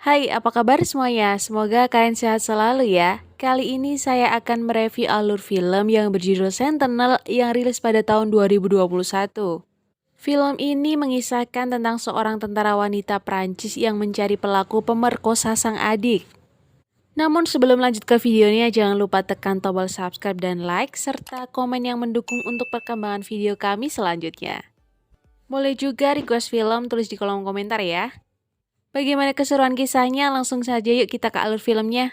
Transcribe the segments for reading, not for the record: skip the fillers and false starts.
Hai, apa kabar semuanya? Semoga kalian sehat selalu ya. Kali ini saya akan mereview alur film yang berjudul Sentinel yang rilis pada tahun 2021. Film ini mengisahkan tentang seorang tentara wanita Prancis yang mencari pelaku pemerkosa sang adik. Namun sebelum lanjut ke videonya, jangan lupa tekan tombol subscribe dan like, serta komen yang mendukung untuk perkembangan video kami selanjutnya. Boleh juga request film tulis di kolom komentar ya. Bagaimana keseruan kisahnya? Langsung saja yuk kita ke alur filmnya.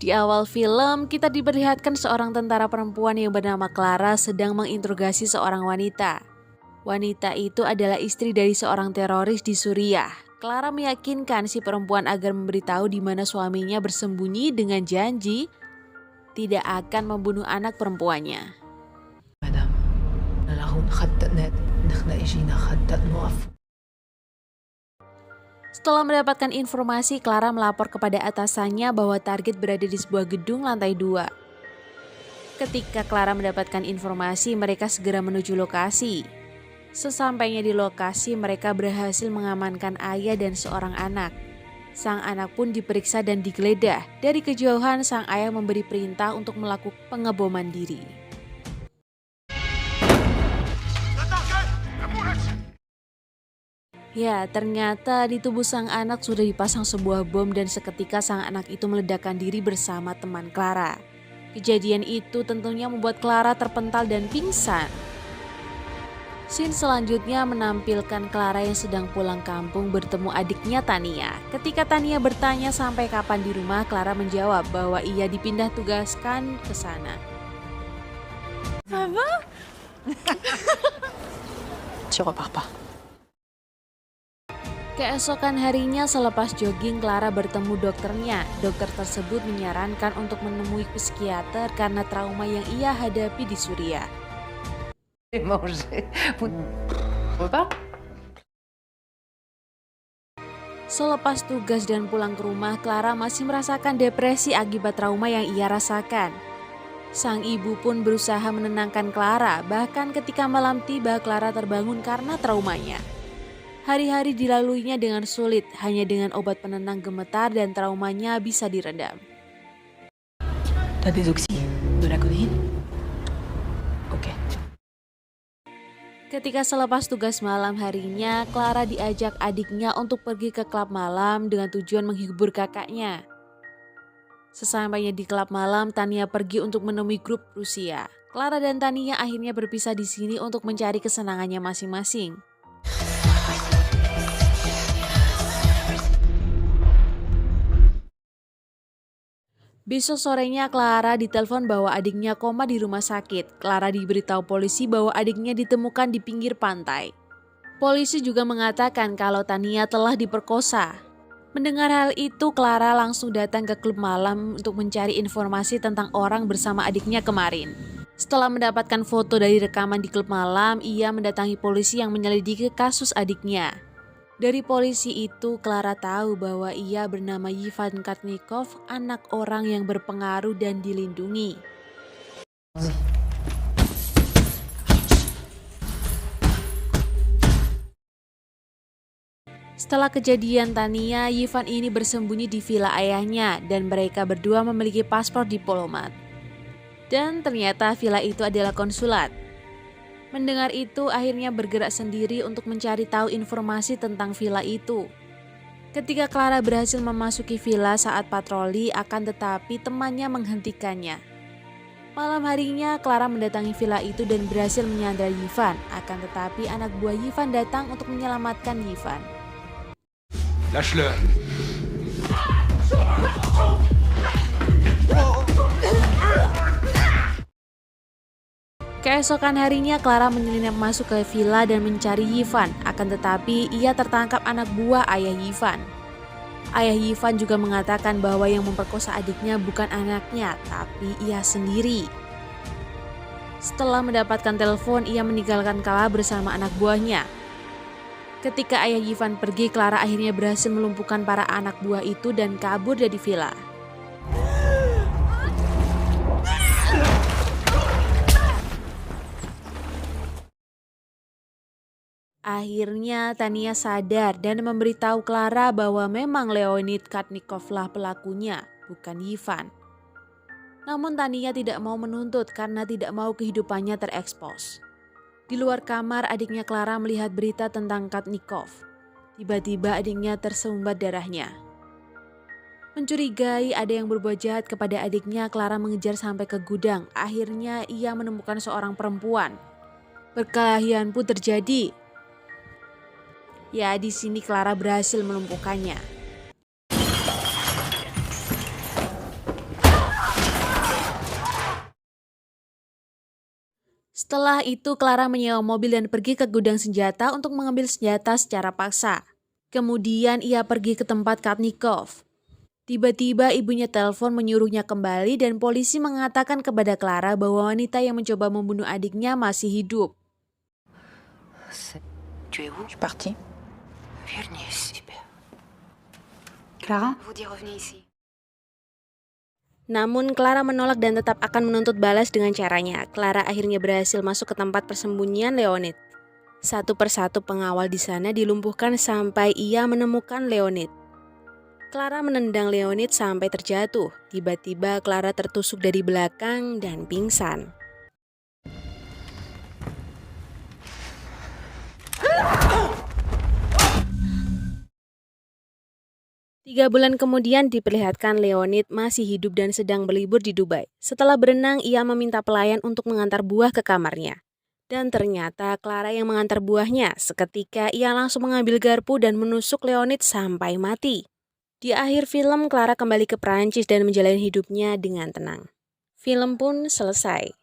Di awal film, kita diperlihatkan seorang tentara perempuan yang bernama Clara sedang menginterogasi seorang wanita. Wanita itu adalah istri dari seorang teroris di Suriah. Clara meyakinkan si perempuan agar memberitahu di mana suaminya bersembunyi dengan janji tidak akan membunuh anak perempuannya. Setelah mendapatkan informasi, Clara melapor kepada atasannya bahwa target berada di sebuah gedung lantai 2. Ketika Clara mendapatkan informasi, mereka segera menuju lokasi. Sesampainya di lokasi, mereka berhasil mengamankan ayah dan seorang anak. Sang anak pun diperiksa dan digeledah. Dari kejauhan, sang ayah memberi perintah untuk melakukan pengeboman diri. Ya, ternyata di tubuh sang anak sudah dipasang sebuah bom dan seketika sang anak itu meledakkan diri bersama teman Clara. Kejadian itu tentunya membuat Clara terpental dan pingsan. Scene selanjutnya menampilkan Clara yang sedang pulang kampung bertemu adiknya Tania. Ketika Tania bertanya sampai kapan di rumah, Clara menjawab bahwa ia dipindah tugaskan ke sana. Apa? Je repars pas. Keesokan harinya selepas jogging, Clara bertemu dokternya. Dokter tersebut menyarankan untuk menemui psikiater karena trauma yang ia hadapi di Suriah. Selepas tugas dan pulang ke rumah, Clara masih merasakan depresi akibat trauma yang ia rasakan. Sang ibu pun berusaha menenangkan Clara, bahkan ketika malam tiba Clara terbangun karena traumanya. Hari-hari dilaluinya dengan sulit, hanya dengan obat penenang gemetar dan traumanya bisa diredam. T'as des oxy? De la codeine? Ok. Ketika selepas tugas malam harinya, Clara diajak adiknya untuk pergi ke klub malam dengan tujuan menghibur kakaknya. Sesampainya di klub malam, Tania pergi untuk menemui grup Rusia. Clara dan Tania akhirnya berpisah di sini untuk mencari kesenangannya masing-masing. Besok sorenya Clara ditelepon bahwa adiknya koma di rumah sakit. Clara diberitahu polisi bahwa adiknya ditemukan di pinggir pantai. Polisi juga mengatakan kalau Tania telah diperkosa. Mendengar hal itu, Clara langsung datang ke klub malam untuk mencari informasi tentang orang bersama adiknya kemarin. Setelah mendapatkan foto dari rekaman di klub malam, ia mendatangi polisi yang menyelidiki kasus adiknya. Dari polisi itu, Clara tahu bahwa ia bernama Ivan Kartnikov, anak orang yang berpengaruh dan dilindungi. Setelah kejadian Tania, Ivan ini bersembunyi di villa ayahnya dan mereka berdua memiliki paspor diplomat. Dan ternyata villa itu adalah konsulat. Mendengar itu, akhirnya bergerak sendiri untuk mencari tahu informasi tentang villa itu. Ketika Clara berhasil memasuki villa saat patroli, akan tetapi temannya menghentikannya. Malam harinya, Clara mendatangi villa itu dan berhasil menyandra Ivan. Akan tetapi anak buah Ivan datang untuk menyelamatkan Ivan. Lâche-le. Keesokan harinya, Clara menyelinap masuk ke villa dan mencari Ivan. Akan tetapi, ia tertangkap anak buah ayah Ivan. Ayah Ivan juga mengatakan bahwa yang memperkosa adiknya bukan anaknya, tapi ia sendiri. Setelah mendapatkan telepon, ia meninggalkan Clara bersama anak buahnya. Ketika ayah Ivan pergi, Clara akhirnya berhasil melumpuhkan para anak buah itu dan kabur dari villa. Akhirnya Tania sadar dan memberitahu Clara bahwa memang Leonid Katnikov lah pelakunya, bukan Ivan. Namun Tania tidak mau menuntut karena tidak mau kehidupannya terekspos. Di luar kamar, adiknya Clara melihat berita tentang Katnikov. Tiba-tiba adiknya tersumbat darahnya. Mencurigai ada yang berbuat jahat kepada adiknya, Clara mengejar sampai ke gudang. Akhirnya ia menemukan seorang perempuan. Perkelahian pun terjadi. Ya, di sini Clara berhasil melumpuhkannya. Setelah itu, Clara menyewa mobil dan pergi ke gudang senjata untuk mengambil senjata secara paksa. Kemudian ia pergi ke tempat Katnikov. Tiba-tiba ibunya telepon menyuruhnya kembali dan polisi mengatakan kepada Clara bahwa wanita yang mencoba membunuh adiknya masih hidup. Tu es où? Je suis partie. Vilnius, super. Clara? Vous dire revenez ici. Namun Clara menolak dan tetap akan menuntut balas dengan caranya. Clara akhirnya berhasil masuk ke tempat persembunyian Leonid. Satu persatu pengawal di sana dilumpuhkan sampai ia menemukan Leonid. Clara menendang Leonid sampai terjatuh. Tiba-tiba Clara tertusuk dari belakang dan pingsan. 3 bulan kemudian diperlihatkan Leonid masih hidup dan sedang berlibur di Dubai. Setelah berenang, ia meminta pelayan untuk mengantar buah ke kamarnya. Dan ternyata Clara yang mengantar buahnya. Seketika ia langsung mengambil garpu dan menusuk Leonid sampai mati. Di akhir film, Clara kembali ke Prancis dan menjalani hidupnya dengan tenang. Film pun selesai.